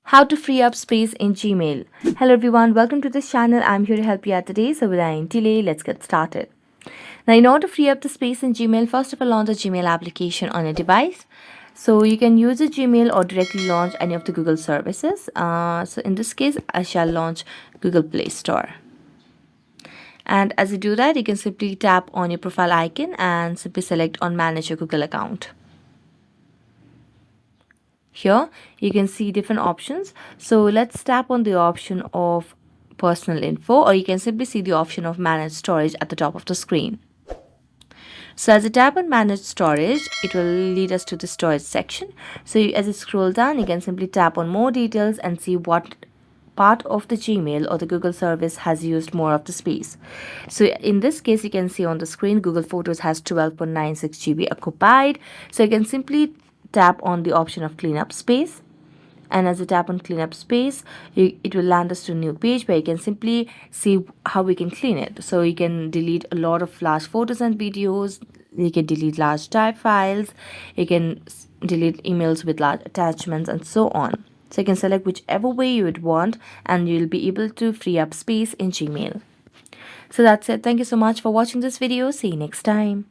How to free up space in Gmail. Hello everyone, welcome to this channel. I'm here to help you out today. So without any delay, let's get started. Now, in order to free up the space in Gmail, first of all, launch the Gmail application on a device. So you can use a Gmail or directly launch any of the Google services. So in this case, I shall launch Google Play Store. And as you do that, you can simply tap on your profile icon and simply select on Manage your Google account. Here you can see different options. So let's tap on the option of personal info, or you can simply see the option of manage storage at the top of the screen. So as you tap on manage storage, it will lead us to the storage section. So as you scroll down, you can simply tap on more details and see what part of the Gmail or the Google service has used more of the space. So in this case, you can see on the screen, Google Photos has 12.96 GB occupied. So you can simply tap on the option of clean up space. And as you tap on clean up space, it will land us to a new page where you can simply see how we can clean it. So you can delete a lot of large photos and videos, you can delete large type files, you can delete emails with large attachments, and so on. So you can select whichever way you would want, and you'll be able to free up space in Gmail. So that's it. Thank you so much for watching this video. See you next time.